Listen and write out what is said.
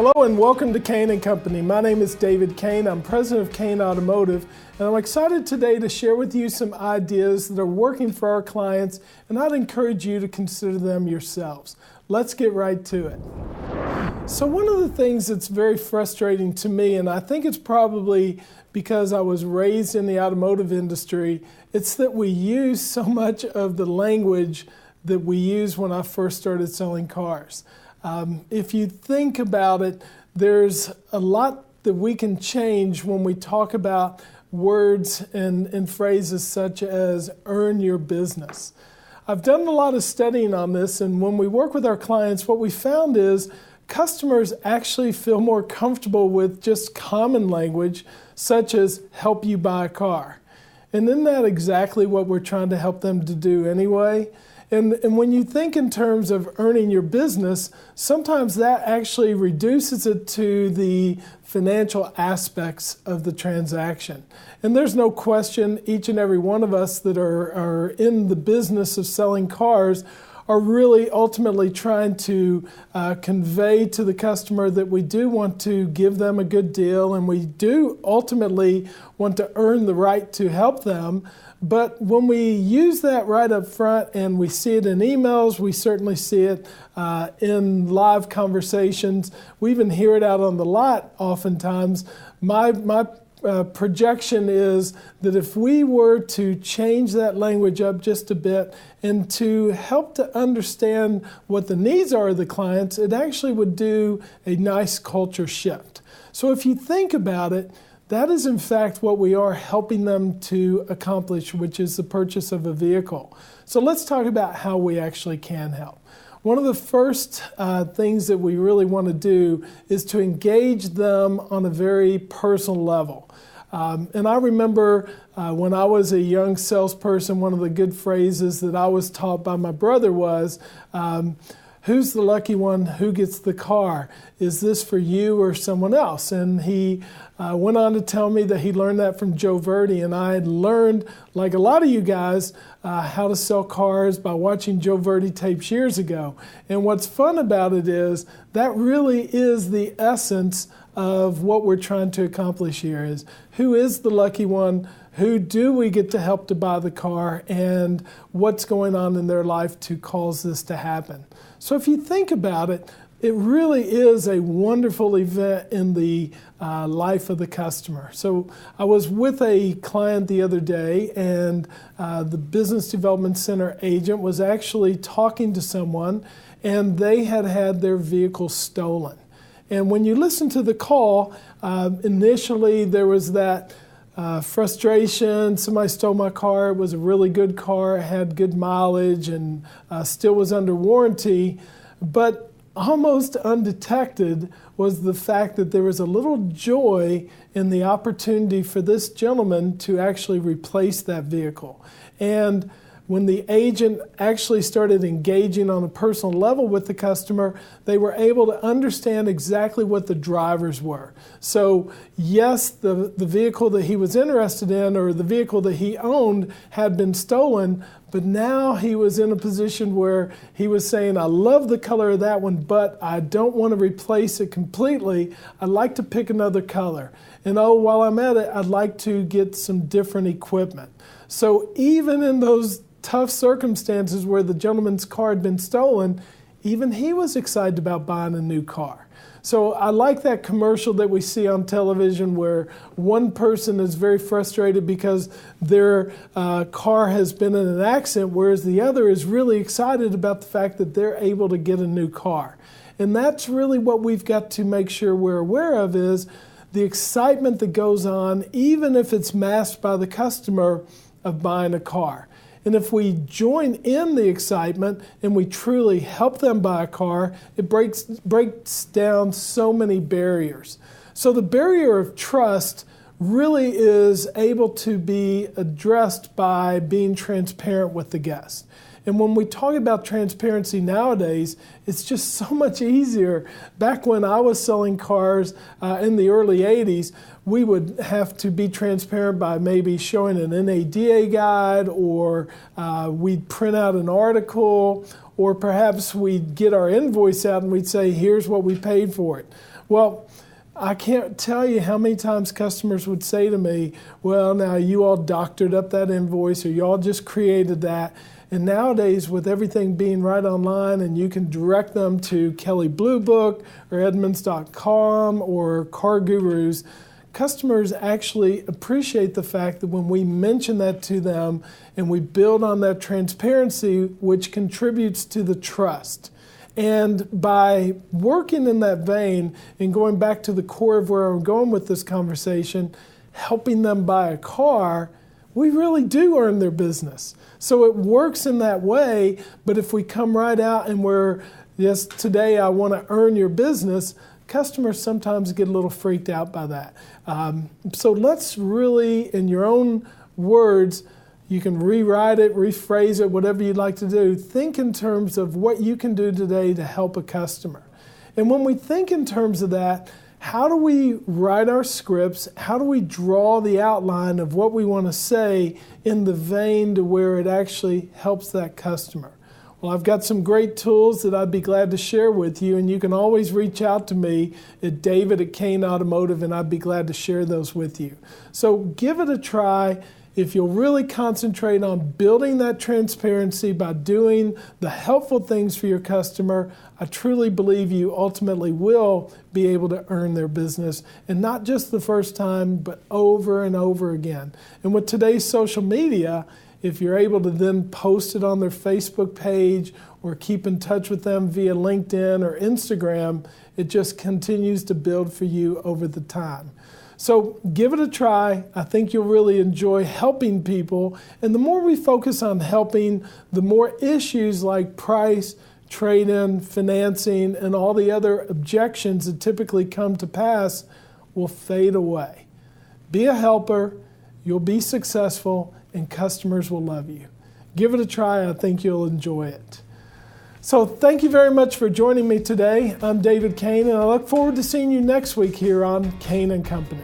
Hello and welcome to Kain & Company. My name is David Kain. I'm president of Kain Automotive, and I'm excited today to share with you some ideas that are working for our clients, and I'd encourage you to consider them yourselves. Let's get right to it. So one of the things that's very frustrating to me, and I think it's probably because I was raised in the automotive industry, it's that we use so much of the language that we used when I first started selling cars. If you think about it, there's a lot that we can change when we talk about words and phrases such as earn your business. I've done a lot of studying on this, and when we work with our clients, what we found is customers actually feel more comfortable with just common language such as help you buy a car. And isn't that exactly what we're trying to help them to do anyway? And when you think in terms of earning your business, sometimes that actually reduces it to the financial aspects of the transaction. And there's no question each and every one of us that are in the business of selling cars are really ultimately trying to convey to the customer that we do want to give them a good deal, and we do ultimately want to earn the right to help them. But when we use that right up front and we see it in emails, we certainly see it in live conversations, we even hear it out on the lot oftentimes. My projection is that if we were to change that language up just a bit and to help to understand what the needs are of the clients, it actually would do a nice culture shift. So if you think about it, that is in fact what we are helping them to accomplish, which is the purchase of a vehicle. So let's talk about how we actually can help. One of the first things that we really want to do is to engage them on a very personal level. And I remember when I was a young salesperson, one of the good phrases that I was taught by my brother was, who's the lucky one who gets the car? Is this for you or someone else? And he went on to tell me that he learned that from Joe Verdi, and I had learned, like a lot of you guys, how to sell cars by watching Joe Verdi tapes years ago. And what's fun about it is that really is the essence of what we're trying to accomplish here is who is the lucky one, who do we get to help to buy the car, and what's going on in their life to cause this to happen. So if you think about it, it really is a wonderful event in the life of the customer. So I was with a client the other day, and the Business Development Center agent was actually talking to someone, and they had had their vehicle stolen. And when you listen to the call, initially there was that frustration. Somebody stole my car. It was a really good car. It had good mileage and still was under warranty. But almost undetected was the fact that there was a little joy in the opportunity for this gentleman to actually replace that vehicle. And when the agent actually started engaging on a personal level with the customer, they were able to understand exactly what the drivers were. So yes, the vehicle that he was interested in or the vehicle that he owned had been stolen, but now he was in a position where he was saying, I love the color of that one, but I don't want to replace it completely. I'd like to pick another color. And oh, while I'm at it, I'd like to get some different equipment. So even in those tough circumstances where the gentleman's car had been stolen, even he was excited about buying a new car. So I like that commercial that we see on television where one person is very frustrated because their car has been in an accident, whereas the other is really excited about the fact that they're able to get a new car. And that's really what we've got to make sure we're aware of is the excitement that goes on, even if it's masked by the customer, of buying a car. And if we join in the excitement and we truly help them buy a car, it breaks down so many barriers. So the barrier of trust really is able to be addressed by being transparent with the guest. And when we talk about transparency nowadays, it's just so much easier. Back when I was selling cars in the early 80s, we would have to be transparent by maybe showing an NADA guide, or we'd print out an article, or perhaps we'd get our invoice out and we'd say, here's what we paid for it. Well, I can't tell you how many times customers would say to me, well, now you all doctored up that invoice, or you all just created that. And nowadays, with everything being right online, and you can direct them to Kelley Blue Book or Edmunds.com or Car Gurus, customers actually appreciate the fact that when we mention that to them and we build on that transparency, which contributes to the trust. And by working in that vein and going back to the core of where I'm going with this conversation, helping them buy a car, we really do earn their business. So it works in that way, but if we come right out and we're, yes, today I want to earn your business, customers sometimes get a little freaked out by that. So let's really, in your own words, you can rewrite it, rephrase it, whatever you'd like to do. Think in terms of what you can do today to help a customer. And when we think in terms of that, how do we write our scripts? How do we draw the outline of what we want to say in the vein to where it actually helps that customer? Well, I've got some great tools that I'd be glad to share with you, and you can always reach out to me at David@Kain Automotive, and I'd be glad to share those with you. So give it a try. If you'll really concentrate on building that transparency by doing the helpful things for your customer, I truly believe you ultimately will be able to earn their business, and not just the first time, but over and over again. And with today's social media, if you're able to then post it on their Facebook page or keep in touch with them via LinkedIn or Instagram, it just continues to build for you over the time. So give it a try. I think you'll really enjoy helping people. And the more we focus on helping, the more issues like price, trade-in, financing, and all the other objections that typically come to pass will fade away. Be a helper, you'll be successful, and customers will love you. Give it a try. I think you'll enjoy it. So thank you very much for joining me today. I'm David Kain, and I look forward to seeing you next week here on Kain & Company.